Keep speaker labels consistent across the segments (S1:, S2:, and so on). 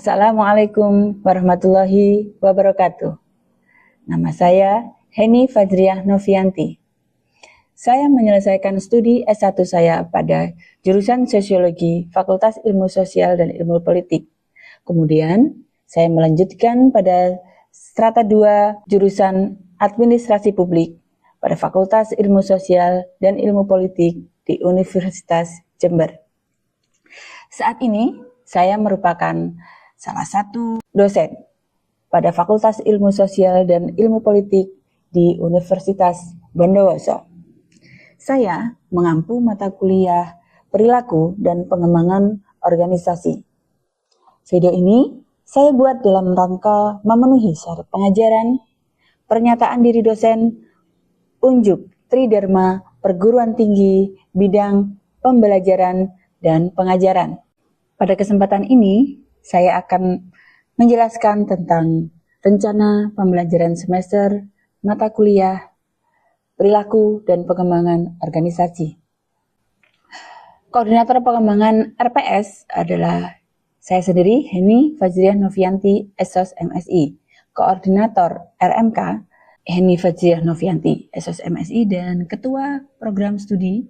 S1: Assalamualaikum warahmatullahi wabarakatuh. Nama saya Heni Fajriah Novianti. Saya menyelesaikan studi S1 saya pada jurusan Sosiologi Fakultas Ilmu Sosial dan Ilmu Politik. Kemudian, saya melanjutkan pada strata 2 jurusan Administrasi Publik pada Fakultas Ilmu Sosial dan Ilmu Politik di Universitas Jember. Saat ini, saya merupakan salah satu dosen pada Fakultas Ilmu Sosial dan Ilmu Politik di Universitas Bondowoso. Saya mengampu mata kuliah Perilaku dan Pengembangan Organisasi. Video ini saya buat dalam rangka memenuhi syarat pengajaran, pernyataan diri dosen, unjuk Tridharma Perguruan Tinggi bidang pembelajaran dan pengajaran. Pada kesempatan ini, saya akan menjelaskan tentang rencana pembelajaran semester mata kuliah Perilaku dan Pengembangan Organisasi. Koordinator pengembangan RPS adalah saya sendiri, Heni Fajriah Novianti, SOS MSI. Koordinator RMK, Heni Fajriah Novianti, SOS MSI, dan Ketua Program Studi,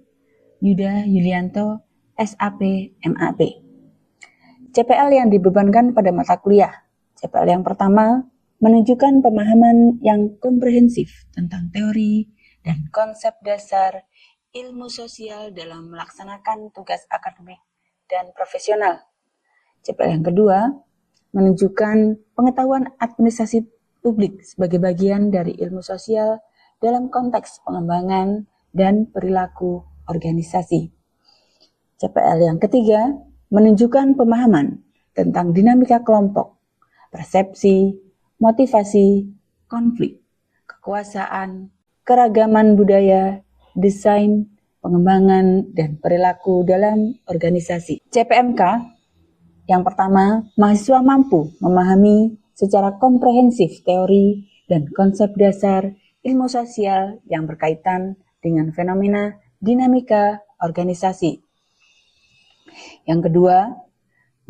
S1: Yuda Yulianto, SAP MAP. CPL yang dibebankan pada mata kuliah. CPL yang pertama, menunjukkan pemahaman yang komprehensif tentang teori dan konsep dasar ilmu sosial dalam melaksanakan tugas akademik dan profesional. CPL yang kedua, menunjukkan pengetahuan administrasi publik sebagai bagian dari ilmu sosial dalam konteks pengembangan dan perilaku organisasi. CPL yang ketiga, menunjukkan pemahaman tentang dinamika kelompok, persepsi, motivasi, konflik, kekuasaan, keragaman budaya, desain, pengembangan, dan perilaku dalam organisasi. CPMK yang pertama, mahasiswa mampu memahami secara komprehensif teori dan konsep dasar ilmu sosial yang berkaitan dengan fenomena dinamika organisasi. Yang kedua,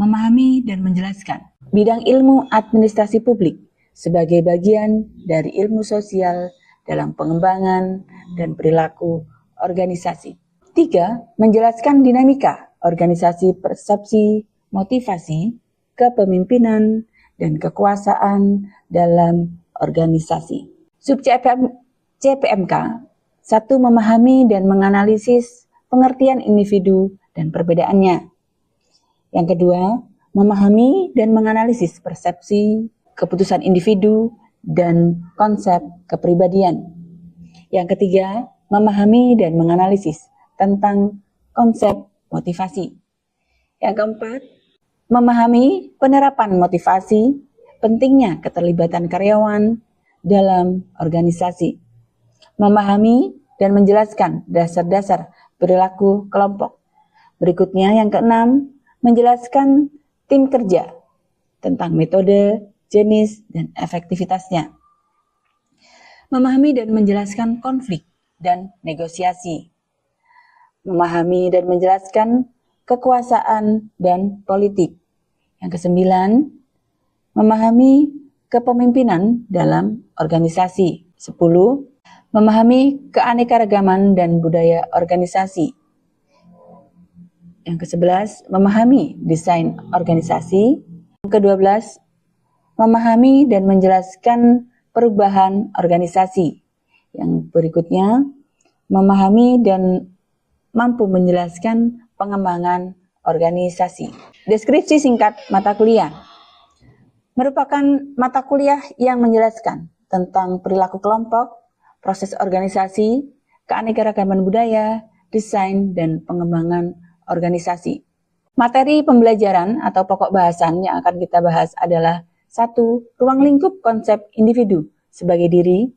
S1: memahami dan menjelaskan bidang ilmu administrasi publik sebagai bagian dari ilmu sosial dalam pengembangan dan perilaku organisasi. 3. Menjelaskan dinamika organisasi, persepsi, motivasi, kepemimpinan, dan kekuasaan dalam organisasi. Sub CPMK 1. Memahami dan menganalisis pengertian individu dan perbedaannya. Yang kedua, memahami dan menganalisis persepsi, keputusan individu, dan konsep kepribadian. Yang ketiga, memahami dan menganalisis tentang konsep motivasi. Yang keempat, memahami penerapan motivasi, pentingnya keterlibatan karyawan dalam organisasi. Memahami dan menjelaskan dasar-dasar perilaku kelompok. Berikutnya yang keenam, menjelaskan tim kerja tentang metode, jenis, dan efektivitasnya. Memahami dan menjelaskan konflik dan negosiasi. Memahami dan menjelaskan kekuasaan dan politik. Yang kesembilan, memahami kepemimpinan dalam organisasi. 10. Memahami keanekaragaman dan budaya organisasi. Yang ke-11, memahami desain organisasi. Yang ke-12, memahami dan menjelaskan perubahan organisasi. Yang berikutnya, memahami dan mampu menjelaskan pengembangan organisasi. Deskripsi singkat mata kuliah merupakan mata kuliah yang menjelaskan tentang perilaku kelompok, proses organisasi, keanekaragaman budaya, desain, dan pengembangan organisasi. Materi pembelajaran atau pokok bahasan yang akan kita bahas adalah 1. Ruang lingkup konsep individu sebagai diri,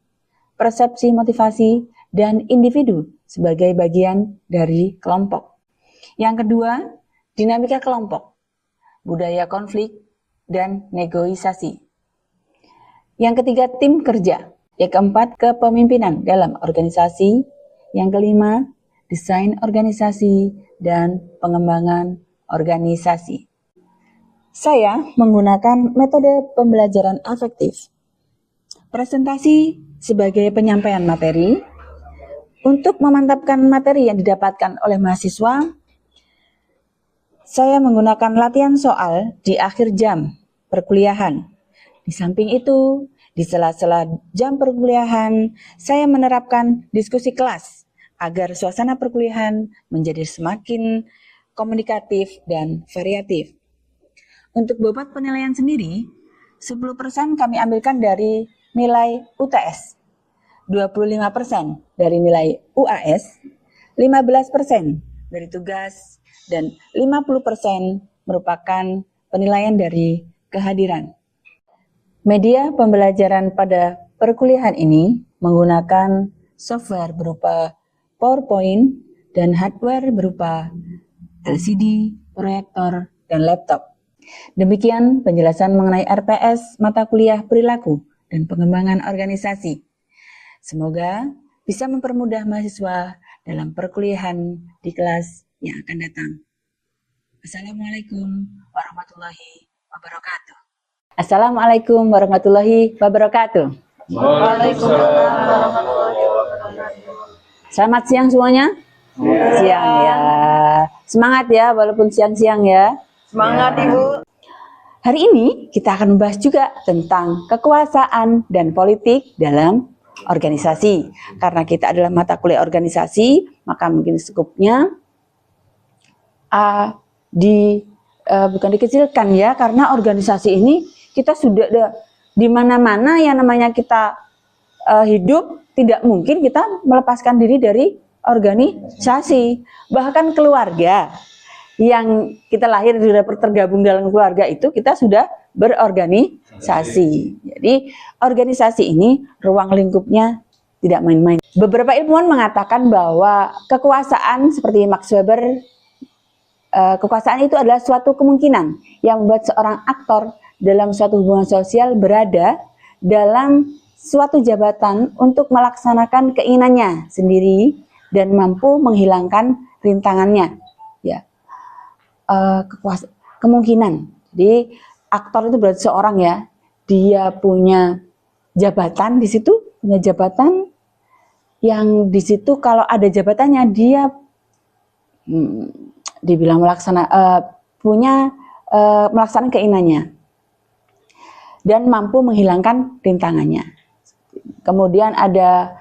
S1: persepsi motivasi, dan individu sebagai bagian dari kelompok. Yang kedua, dinamika kelompok, budaya konflik, dan negosiasi. Yang ketiga, tim kerja. Yang keempat, kepemimpinan dalam organisasi. Yang kelima, desain organisasi dan pengembangan organisasi. Saya menggunakan metode pembelajaran afektif. Presentasi sebagai penyampaian materi. Untuk memantapkan materi yang didapatkan oleh mahasiswa, saya menggunakan latihan soal di akhir jam perkuliahan. Di samping itu, di sela-sela jam perkuliahan, saya menerapkan diskusi kelas agar suasana perkuliahan menjadi semakin komunikatif dan variatif. Untuk bobot penilaian sendiri, 10% kami ambilkan dari nilai UTS, 25% dari nilai UAS, 15% dari tugas, dan 50% merupakan penilaian dari kehadiran. Media pembelajaran pada perkuliahan ini menggunakan software berupa PowerPoint dan hardware berupa LCD, proyektor, dan laptop. Demikian penjelasan mengenai RPS mata kuliah perilaku dan pengembangan organisasi. Semoga bisa mempermudah mahasiswa dalam perkuliahan di kelas yang akan datang. Assalamualaikum warahmatullahi wabarakatuh. Assalamualaikum warahmatullahi wabarakatuh.
S2: Waalaikumsalam warahmatullahi wabarakatuh.
S1: Selamat siang semuanya. Siang ya. Semangat ya walaupun siang-siang ya.
S2: Semangat Ibu.
S1: Hari ini kita akan membahas juga tentang kekuasaan dan politik dalam organisasi. Karena kita adalah mata kuliah organisasi, maka mungkin skupnya bukan dikecilkan ya, karena organisasi ini kita sudah ada di mana-mana yang namanya kita hidup, tidak mungkin kita melepaskan diri dari organisasi. Bahkan keluarga yang kita lahir sudah tergabung dalam keluarga itu kita sudah berorganisasi. Jadi organisasi ini ruang lingkupnya tidak main-main. Beberapa ilmuwan mengatakan bahwa kekuasaan seperti Max Weber, kekuasaan itu adalah suatu kemungkinan yang membuat seorang aktor dalam suatu hubungan sosial berada dalam suatu jabatan untuk melaksanakan keinginannya sendiri dan mampu menghilangkan rintangannya. Ya. Kemungkinan. Jadi aktor itu berarti seorang ya, dia punya jabatan di situ, punya jabatan yang di situ kalau ada jabatannya dia dibilang melaksanakan keinginannya dan mampu menghilangkan rintangannya. Kemudian ada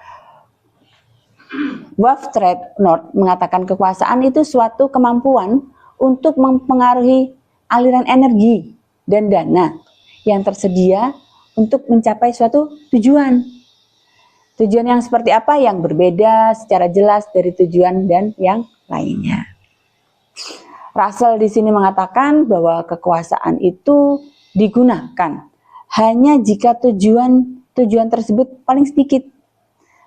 S1: Wolf Trade-North mengatakan kekuasaan itu suatu kemampuan untuk mempengaruhi aliran energi dan dana yang tersedia untuk mencapai suatu tujuan. Tujuan yang seperti apa yang berbeda secara jelas dari tujuan dan yang lainnya. Russell di sini mengatakan bahwa kekuasaan itu digunakan hanya jika tujuan tersebut paling sedikit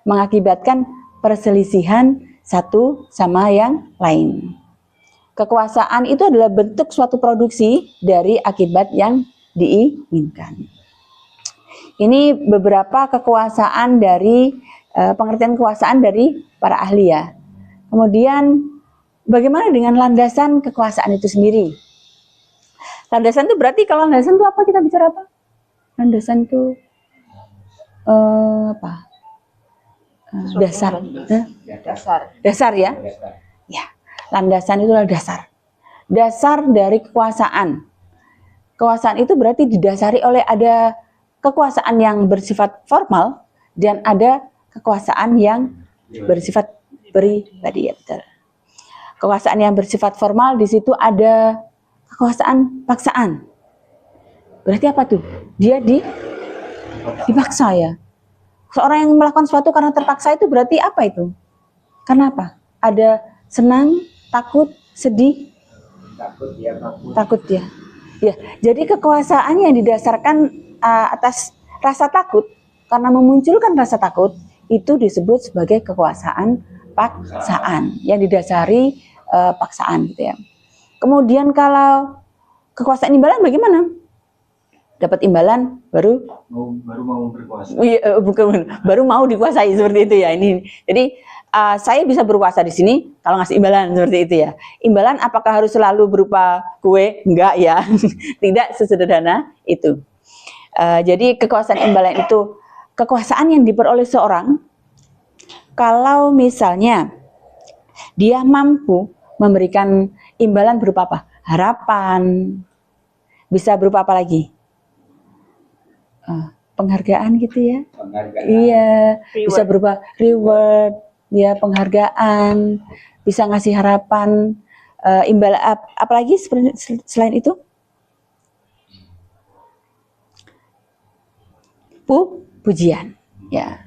S1: mengakibatkan perselisihan satu sama yang lain. Kekuasaan itu adalah bentuk suatu produksi dari akibat yang diinginkan. Ini beberapa kekuasaan dari pengertian kekuasaan dari para ahli ya. Kemudian bagaimana dengan landasan kekuasaan itu sendiri? Landasan itu berarti kalau landasan itu apa, kita bicara apa? Landasan itu apa? Dasar. Dasar ya. Ya. Landasan itu adalah dasar. Dasar dari kekuasaan. Kekuasaan itu berarti didasari oleh ada kekuasaan yang bersifat formal dan ada kekuasaan yang bersifat pribadi. Ya, betul. Kekuasaan yang bersifat formal di situ ada kekuasaan paksaan. Berarti apa tuh? Dia dipaksa ya. Seorang yang melakukan sesuatu karena terpaksa itu berarti apa itu? Karena apa? Ada senang, takut, sedih, takut ya. Ya, jadi kekuasaan yang didasarkan atas rasa takut, karena memunculkan rasa takut itu disebut sebagai kekuasaan paksaan yang didasari paksaan gitu ya. Kemudian kalau kekuasaan imbalan bagaimana? dapat imbalan baru
S3: mau berkuasa.
S1: bukan baru mau dikuasai seperti itu ya. Ini jadi saya bisa berkuasa di sini kalau ngasih imbalan seperti itu ya. Imbalan apakah harus selalu berupa kue? Enggak ya. Tidak sesederhana itu. Jadi kekuasaan imbalan itu kekuasaan yang diperoleh seorang kalau misalnya dia mampu memberikan imbalan berupa apa? Harapan. Bisa berupa apa lagi? Penghargaan gitu ya.
S3: Penghargaan.
S1: Iya,
S2: Reward.
S1: bisa berupa reward, ya penghargaan, bisa ngasih harapan, imbalan apalagi selain itu? Pujian, ya.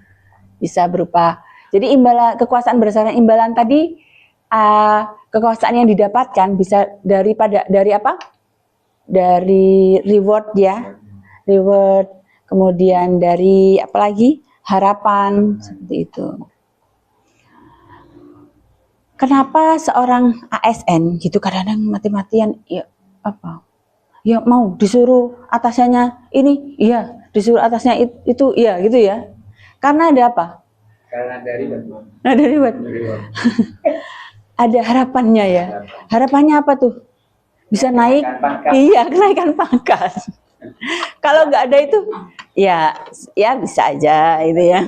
S1: Bisa berupa. Jadi kekuasaan berdasarkan imbalan tadi, kekuasaan yang didapatkan bisa dari apa? Dari reward ya. Reward, kemudian dari apa lagi? Harapan, seperti itu. Kenapa seorang ASN gitu kadang-kadang mati-matian ya apa? Ya mau disuruh atasnya ini, iya, disuruh atasnya itu, iya gitu ya. Karena ada apa?
S3: Karena dari
S1: Nah, dari reward. Ada harapannya ya. Harapannya apa tuh? Bisa naik, iya, kenaikan pangkat. Kalau nggak ada itu, ya bisa aja itu ya.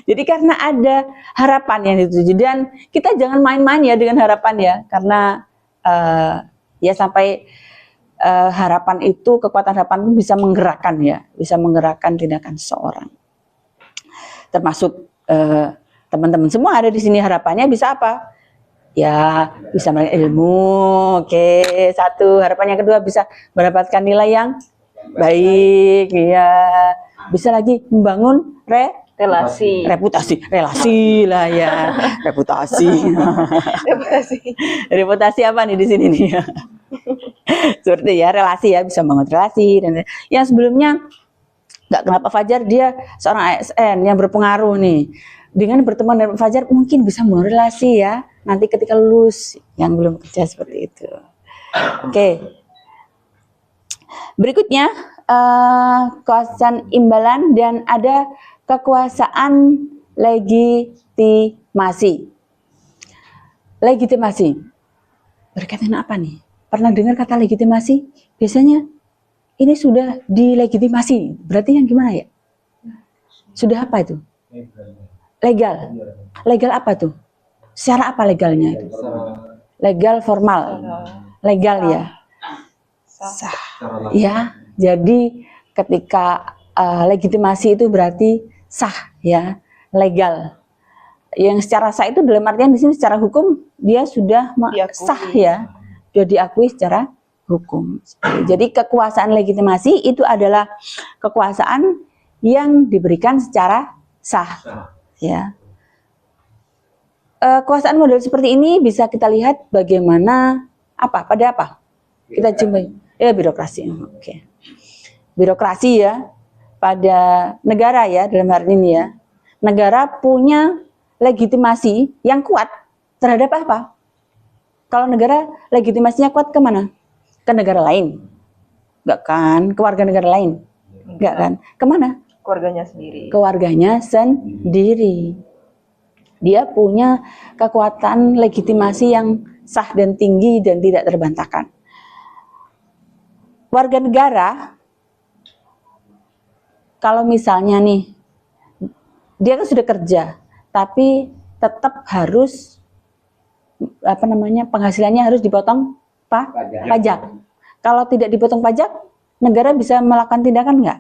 S1: Jadi karena ada harapan yang dituju dan kita jangan main-main ya dengan harapan ya, karena ya sampai harapan itu, kekuatan harapan itu bisa menggerakkan ya, bisa menggerakkan tindakan seseorang. Termasuk teman-teman semua ada di sini, harapannya bisa apa? Ya bisa mendapatkan ilmu, oke, satu. Harapan yang kedua bisa mendapatkan nilai yang baik, ya. Bisa lagi membangun relasi lah ya, reputasi. Reputasi apa nih di sini nih? Seperti ya, relasi ya, bisa membangun relasi. Dan yang sebelumnya nggak kenapa Fajar, dia seorang ASN yang berpengaruh nih. Dengan berteman dengan Fajar mungkin bisa membangun relasi ya. Nanti ketika lulus yang belum kerja seperti itu. Oke. Berikutnya kekuasaan imbalan dan ada kekuasaan legitimasi. Legitimasi. Berkaitan apa nih? Pernah dengar kata legitimasi? Biasanya ini sudah dilegitimasi. Berarti yang gimana ya? Sudah apa itu? Legal. Legal apa tuh? Secara apa legalnya itu? Legal formal. Legal ya. Sah. Ya. Jadi ketika legitimasi itu berarti sah ya, legal. Yang secara sah itu dalam artian di sini secara hukum dia sudah sah ya. Sudah diakui secara hukum. Jadi kekuasaan legitimasi itu adalah kekuasaan yang diberikan secara sah. Ya. Kekuasaan model seperti ini bisa kita lihat bagaimana pada apa? Kita jumpai ya birokrasi. Oke. Birokrasi ya pada negara ya, dalam hal ini ya. Negara punya legitimasi yang kuat terhadap apa? Kalau negara legitimasinya kuat kemana? Ke negara lain. Enggak kan? Ke warga negara lain. Enggak kan? Kemana?
S2: Keluarganya sendiri.
S1: Keluarganya sendiri. Dia punya kekuatan legitimasi yang sah dan tinggi dan tidak terbantahkan. Warga negara, kalau misalnya nih, dia kan sudah kerja, tapi tetap harus penghasilannya harus dipotong pajak. Kalau tidak dipotong pajak, negara bisa melakukan tindakan nggak?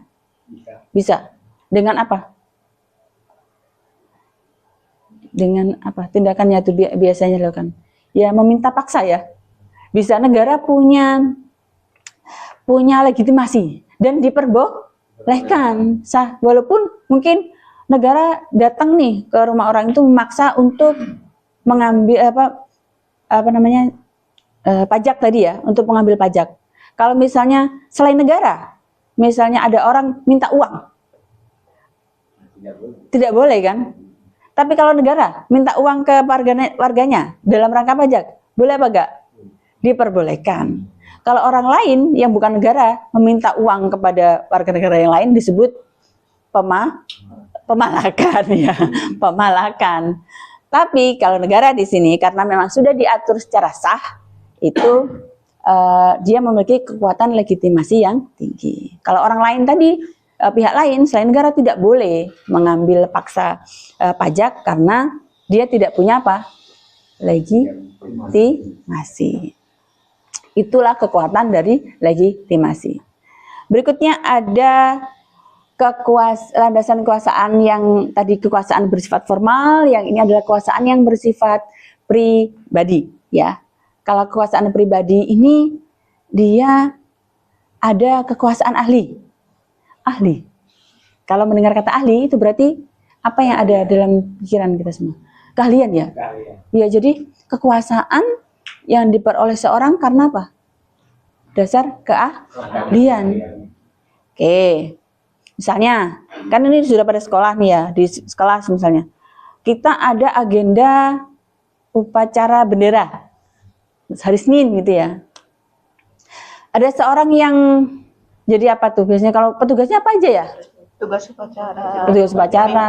S1: Bisa. Dengan apa? Dengan apa? Tindakannya itu biasanya dilakukan. Ya meminta paksa ya. Bisa, negara punya legitimasi dan diperbolehkan sah, walaupun mungkin negara datang nih ke rumah orang itu memaksa untuk mengambil pajak tadi ya, untuk mengambil pajak. Kalau misalnya selain negara, misalnya ada orang minta uang, tidak boleh kan? Tapi kalau negara minta uang ke warganya dalam rangka pajak, boleh apa enggak? Diperbolehkan. Kalau orang lain yang bukan negara meminta uang kepada warga negara yang lain disebut pemalakan ya, pemalakan. Tapi kalau negara di sini karena memang sudah diatur secara sah, itu dia memiliki kekuatan legitimasi yang tinggi. Kalau orang lain tadi, pihak lain selain negara tidak boleh mengambil paksa pajak karena dia tidak punya apa? Legitimasi. Itulah kekuatan dari legitimasi. Berikutnya ada landasan kekuasaan yang tadi kekuasaan bersifat formal, yang ini adalah kekuasaan yang bersifat pribadi, ya. Kalau kekuasaan pribadi ini dia ada kekuasaan ahli. Ahli. Kalau mendengar kata ahli itu berarti apa yang ada dalam pikiran kita semua? Keahlian ya? Ya, jadi kekuasaan yang diperoleh seorang karena apa? Dasar keahlian. Oke. Misalnya, kan ini sudah pada sekolah nih ya, di sekolah misalnya. Kita ada agenda upacara bendera. Hari Senin gitu ya. Ada seorang yang jadi apa tuh? Biasanya kalau petugasnya apa aja ya?
S2: Tugas upacara.
S1: Petugas upacara.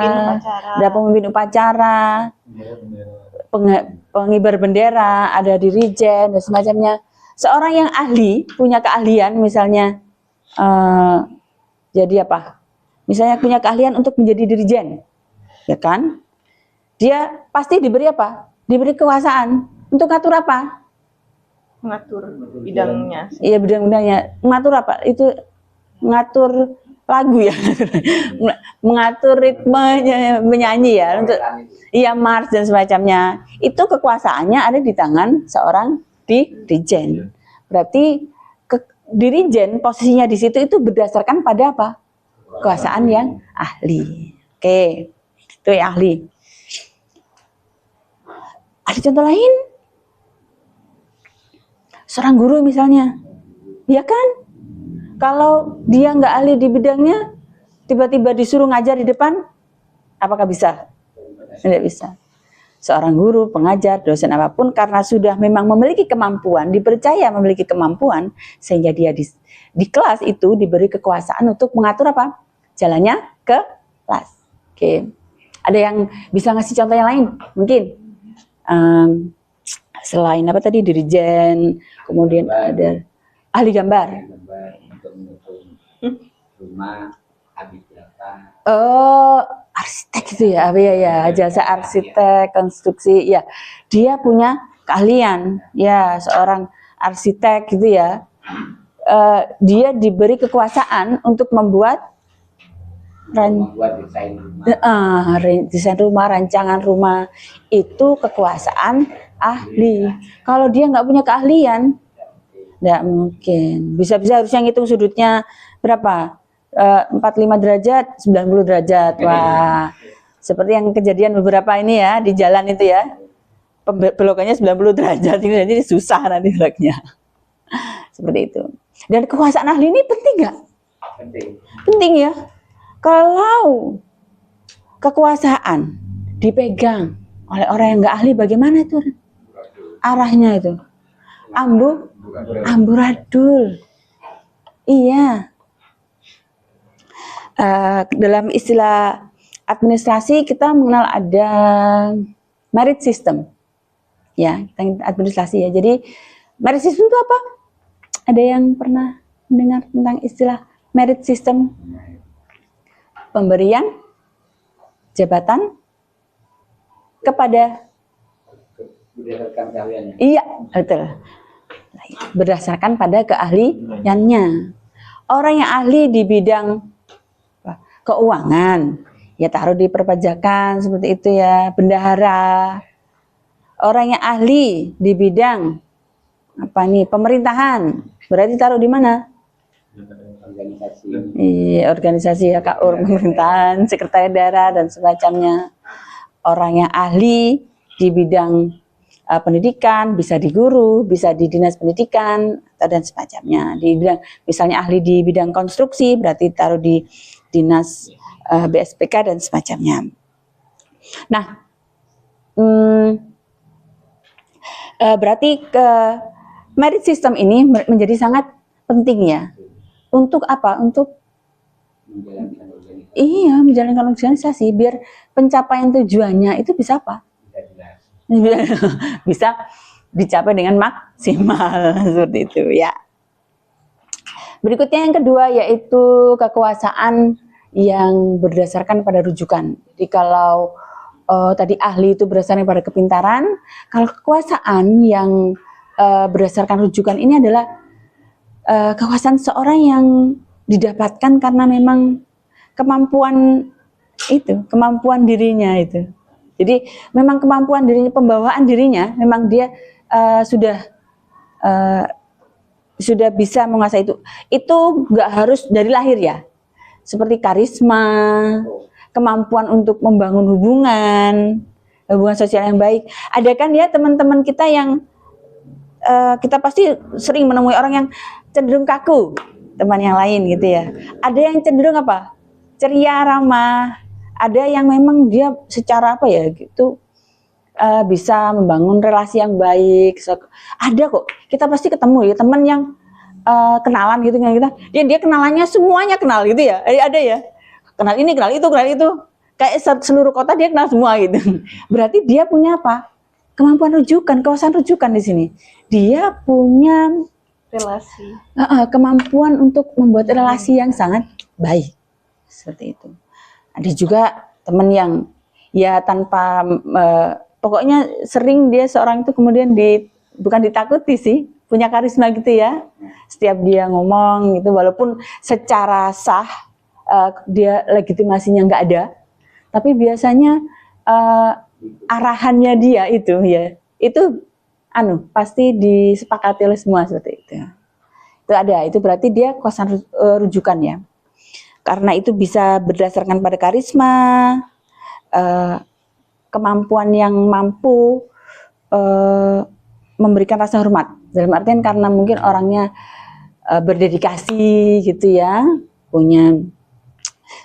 S1: Ada pemimpin upacara. Pengibar bendera, ada dirijen dan semacamnya. Seorang yang ahli, punya keahlian misalnya jadi apa? Misalnya punya keahlian untuk menjadi dirijen. Ya kan? Dia pasti diberi apa? Diberi kekuasaan untuk ngatur apa?
S2: Mengatur bidangnya.
S1: Iya, bidang-bidangnya. Mengatur apa? Itu ngatur lagu ya. Mengatur ritmenya, menyanyi ya, untuk iya mars dan semacamnya. Itu kekuasaannya ada di tangan seorang dirijen. Berarti dirijen posisinya di situ itu berdasarkan pada apa? Kekuasaan yang ahli. Oke, itu yang ahli. Ada contoh lain? Seorang guru misalnya, ya kan? Kalau dia nggak ahli di bidangnya, tiba-tiba disuruh ngajar di depan, apakah bisa? Tidak bisa. Seorang guru, pengajar, dosen apapun, karena sudah memang memiliki kemampuan, dipercaya memiliki kemampuan, sehingga dia di kelas itu diberi kekuasaan untuk mengatur apa? Jalannya ke kelas. Oke. Ada yang bisa ngasih contoh yang lain? Mungkin. Selain apa tadi? Dirijen, kemudian ada ahli gambar.
S3: Rumah, habis berapa?
S1: Oh, arsitek itu ya, ya, jasa arsitek, konstruksi, ya. Dia punya keahlian, ya, seorang arsitek gitu ya. Dia diberi kekuasaan untuk membuat desain rumah, rancangan rumah, itu kekuasaan ahli. Kalau dia nggak punya keahlian, nggak mungkin. Bisa-bisa harusnya ngitung sudutnya berapa? 45 derajat, 90 derajat. Wah, seperti yang kejadian beberapa ini ya, di jalan itu ya. Belokannya 90 derajat, jadi susah nanti beloknya. Seperti itu. Dan kekuasaan ahli ini penting nggak?
S3: Penting.
S1: Penting ya. Kalau kekuasaan dipegang oleh orang yang nggak ahli, bagaimana itu arahnya itu? Amburadul. Iya. Dalam istilah administrasi kita mengenal ada merit system. Ya, administrasi ya. Jadi merit system itu apa? Ada yang pernah mendengar tentang istilah merit system? Pemberian jabatan kepada
S3: berdasarkan keahliannya.
S1: Iya, betul. Berdasarkan pada keahliannya. Orang yang ahli di bidang keuangan, ya taruh di perpajakan seperti itu ya, bendahara. Orang yang ahli di bidang apa nih, pemerintahan, berarti taruh di mana?
S3: Organisasi.
S1: Iya, organisasi ya, KUR, pemerintahan, sekretariat daerah dan semacamnya. Orang yang ahli di bidang pendidikan, bisa di guru, bisa di dinas pendidikan dan semacamnya. Di bidang, misalnya ahli di bidang konstruksi, berarti taruh di dinas BSPK dan semacamnya. Nah, berarti merit system ini menjadi sangat penting ya. Untuk apa? Untuk
S3: menjalankan organisasi
S1: iya menjalankan organisasi biar pencapaian tujuannya itu bisa apa?
S3: tidak jelas.
S1: Bisa dicapai dengan maksimal seperti itu ya. Berikutnya yang kedua yaitu kekuasaan yang berdasarkan pada rujukan. Jadi kalau tadi ahli itu berdasarkan pada kepintaran, kalau kekuasaan yang berdasarkan rujukan ini adalah kekuasaan seorang yang didapatkan karena memang kemampuan dirinya itu. Jadi memang kemampuan dirinya, pembawaan dirinya, memang dia sudah bisa menguasai itu. Itu nggak harus dari lahir ya. Seperti karisma, kemampuan untuk membangun hubungan sosial yang baik. Ada kan ya teman-teman kita yang kita pasti sering menemui orang yang cenderung kaku, teman yang lain gitu ya. Ada yang cenderung apa? Ceria, ramah. Ada yang memang dia secara apa ya gitu bisa membangun relasi yang baik. Ada kok. Kita pasti ketemu ya teman yang kenalan gitu dengan kita. Dia kenalannya semuanya kenal gitu ya. Ada ya. Kenal ini, kenal itu. Kayak seluruh kota dia kenal semua gitu. Berarti dia punya apa? Kemampuan rujukan, kekuasaan rujukan di sini. Dia punya
S2: relasi,
S1: kemampuan untuk membuat relasi yang sangat baik. Seperti itu. Ada juga teman yang ya tanpa pokoknya sering dia seorang itu kemudian bukan ditakuti sih, punya karisma gitu ya. Setiap dia ngomong gitu walaupun secara sah dia legitimasinya nggak ada, tapi biasanya arahannya dia itu ya, itu pasti disepakati oleh semua seperti itu. Itu ada, itu berarti dia kekuasaan rujukan ya. Karena itu bisa berdasarkan pada karisma, kemampuan yang mampu memberikan rasa hormat. Dalam artian karena mungkin orangnya berdedikasi gitu ya,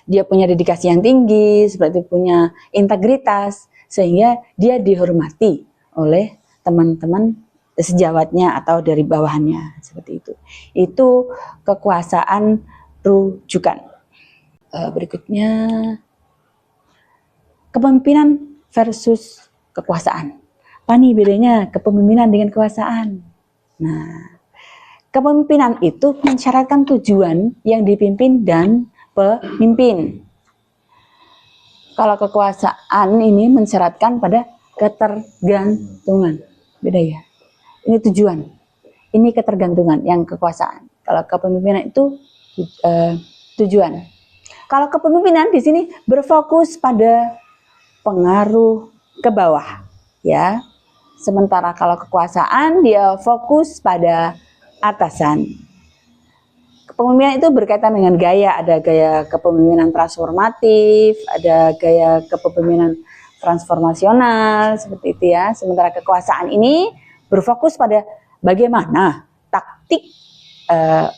S1: dia punya dedikasi yang tinggi, seperti punya integritas, sehingga dia dihormati oleh teman-teman sejawatnya atau dari bawahannya seperti itu. Itu kekuasaan rujukan. Berikutnya kepemimpinan versus kekuasaan. Apa nih bedanya kepemimpinan dengan kekuasaan? Nah, kepemimpinan itu mensyaratkan tujuan yang dipimpin dan pemimpin. Kalau kekuasaan ini mensyaratkan pada ketergantungan. Beda ya. Ini tujuan. Ini ketergantungan yang kekuasaan. Kalau kepemimpinan itu tujuan. Kalau kepemimpinan di sini berfokus pada pengaruh ke bawah, ya. Sementara kalau kekuasaan dia fokus pada atasan. Kepemimpinan itu berkaitan dengan gaya, ada gaya kepemimpinan transformatif, ada gaya kepemimpinan transformasional, seperti itu ya. Sementara kekuasaan ini berfokus pada bagaimana taktik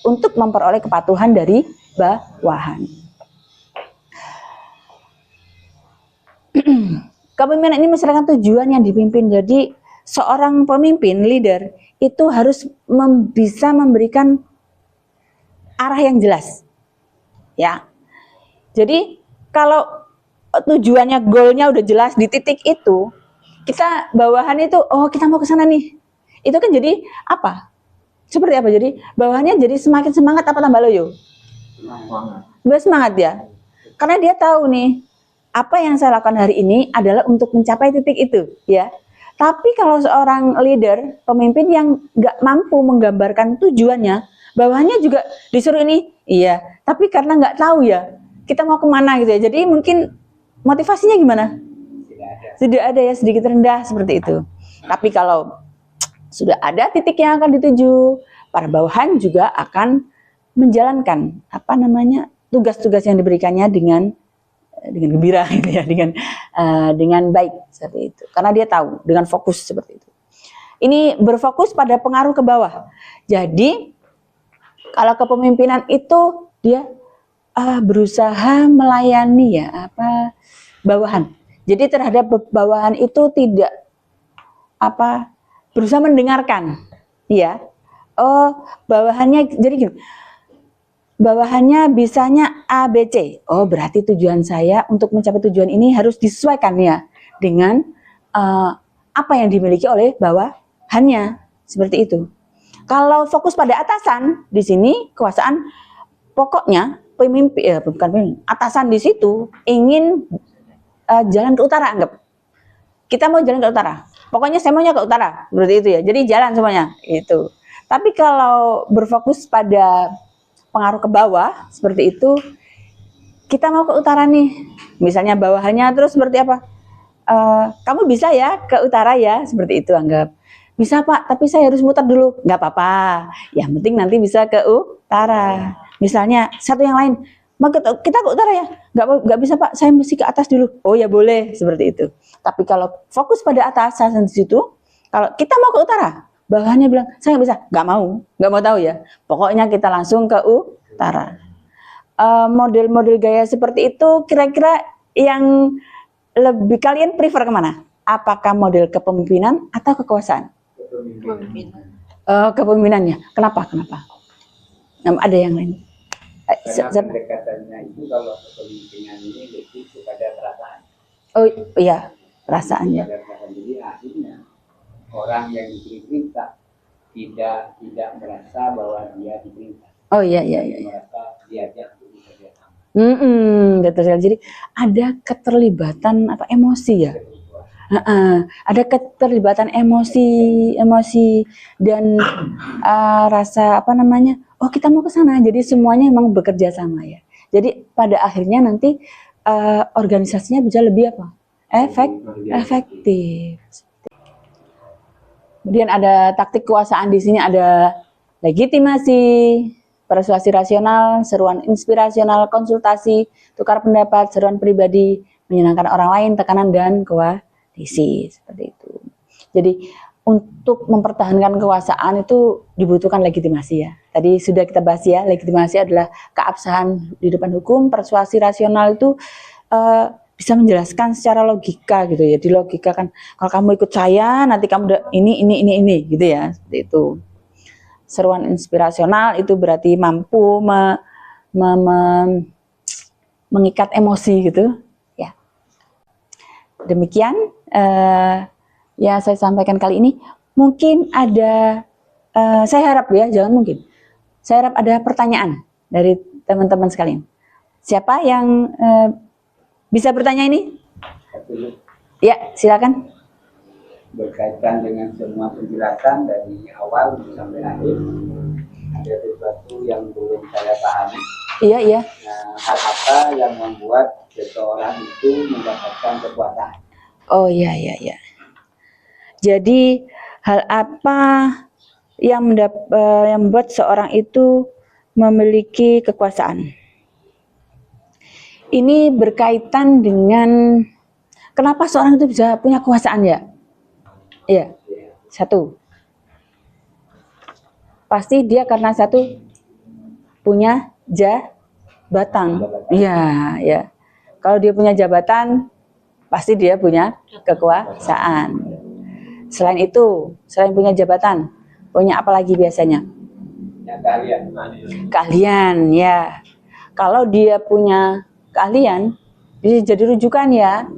S1: untuk memperoleh kepatuhan dari bawahan. Kepemimpinan ini mensyaratkan tujuan yang dipimpin. Jadi seorang pemimpin, leader, itu harus bisa memberikan arah yang jelas, ya. Jadi kalau tujuannya, goalnya udah jelas di titik itu, kita bawahan itu, oh kita mau ke sana nih. Itu kan jadi apa? Seperti apa? Jadi bawahannya jadi semakin semangat apa tambah loyo? Semangat ya. Karena dia tahu nih, apa yang saya lakukan hari ini adalah untuk mencapai titik itu, ya. Tapi kalau seorang leader, pemimpin yang nggak mampu menggambarkan tujuannya, bawahannya juga disuruh ini, iya. Tapi karena nggak tahu ya, kita mau kemana gitu ya. Jadi mungkin motivasinya gimana? Tidak ada ya, sedikit rendah seperti itu. Tapi kalau sudah ada titik yang akan dituju, para bawahan juga akan menjalankan tugas-tugas yang diberikannya dengan gembira gitu ya, dengan baik seperti itu. Karena dia tahu dengan fokus seperti itu. Ini berfokus pada pengaruh ke bawah. Jadi kalau kepemimpinan itu dia berusaha melayani bawahan. Jadi terhadap bawahan itu tidak berusaha mendengarkan, ya, Oh, bawahannya jadi gini. Bawahannya bisanya A, B, C. Oh, berarti tujuan saya untuk mencapai tujuan ini harus disesuaikan ya dengan apa yang dimiliki oleh bawahannya. Seperti itu. Kalau fokus pada atasan, di sini kekuasaan pokoknya pemimpin, bukan pemimpin, atasan di situ ingin jalan ke utara, anggap. Kita mau jalan ke utara. Pokoknya saya maunya ke utara, seperti itu ya. Jadi jalan semuanya, itu. Tapi kalau berfokus pada pengaruh ke bawah, seperti itu, kita mau ke utara nih. Misalnya bawahannya terus seperti apa? Kamu bisa ya ke utara ya, seperti itu anggap. Bisa Pak, tapi saya harus muter dulu. Nggak apa-apa, yang penting nanti bisa ke utara. Misalnya satu yang lain, kita ke utara ya? Nggak bisa Pak, saya mesti ke atas dulu. Oh ya boleh, seperti itu. Tapi kalau fokus pada atasan di situ, kalau kita mau ke utara, bawahannya bilang, saya nggak bisa. Nggak mau tahu ya. Pokoknya kita langsung ke utara. Model-model gaya seperti itu kira-kira yang lebih kalian prefer kemana? Apakah model kepemimpinan atau kekuasaan?
S2: Pemimpinan.
S1: Kepemimpinannya. Kenapa? Ada yang lain?
S3: Karena pendekatannya itu kalau kepemimpinan ini lebih kepada perasaan.
S1: Oh iya, perasaannya.
S3: Kepada perasaan. Jadi akhirnya orang yang diberi perintah tidak merasa bahwa dia diperintah.
S1: Oh iya.
S3: Merasa diajak untuk bekerja sama.
S1: Betul sekali. Jadi ada keterlibatan emosi ya. Ada keterlibatan emosi dan rasa oh kita mau ke sana. Jadi semuanya memang bekerja sama ya. Jadi pada akhirnya nanti organisasinya bisa lebih efektif. Kemudian ada taktik kekuasaan, di sini ada legitimasi, persuasi rasional, seruan inspirasional, konsultasi, tukar pendapat, seruan pribadi, menyenangkan orang lain, tekanan dan koalisi, seperti itu. Jadi untuk mempertahankan kekuasaan itu dibutuhkan legitimasi ya. Tadi sudah kita bahas ya, legitimasi adalah keabsahan di depan hukum, persuasi rasional itu bisa menjelaskan secara logika gitu ya. Di logika kan kalau kamu ikut saya nanti kamu ini gitu ya, seperti itu. Seruan inspirasional itu berarti mampu mengikat emosi gitu ya. Demikian yang saya sampaikan kali ini. Mungkin ada saya harap ya, jangan mungkin. Saya harap ada pertanyaan dari teman-teman sekalian. Siapa yang bisa bertanya ini? Ya, silakan.
S3: Berkaitan dengan semua penjelasan dari awal sampai akhir, ada sesuatu yang belum saya pahami.
S1: Iya.
S3: Nah, hal apa yang membuat seseorang itu mendapatkan kekuasaan?
S1: Oh iya. Jadi hal apa yang membuat seorang itu memiliki kekuasaan? Ini berkaitan dengan kenapa seorang itu bisa punya kekuasaan ya? Iya. Satu. Pasti dia karena satu punya jabatan. Iya. Kalau dia punya jabatan, pasti dia punya kekuasaan. Selain itu, selain punya jabatan, punya apa lagi biasanya? Keahlian ya. Kalau dia punya keahlian, bisa jadi rujukan ya.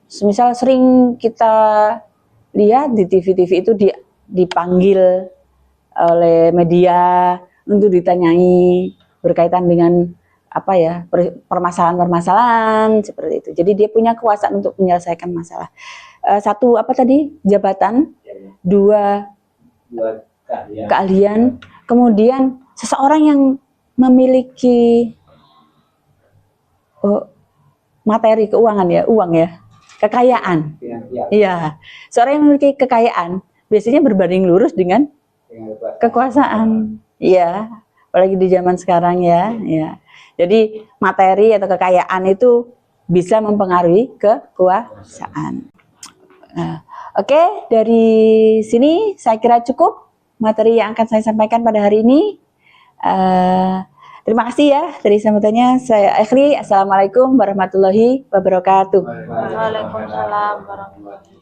S1: Misal sering kita lihat di TV-TV itu dipanggil oleh media untuk ditanyai berkaitan dengan permasalahan-permasalahan seperti itu. Jadi dia punya kekuasaan untuk menyelesaikan masalah. Satu apa tadi? Jabatan. Dua keahlian. Kemudian seseorang yang memiliki materi keuangan ya, uang ya, kekayaan. Iya. Seorang yang memiliki kekayaan biasanya berbanding lurus dengan kekuasaan. Iya. Apalagi di zaman sekarang ya. Jadi materi atau kekayaan itu bisa mempengaruhi kekuasaan. Oke, dari sini saya kira cukup materi yang akan saya sampaikan pada hari ini. Terima kasih ya dari sambutannya. Saya akhiri. Assalamualaikum warahmatullahi wabarakatuh.
S2: Waalaikumsalam warahmatullahi wabarakatuh.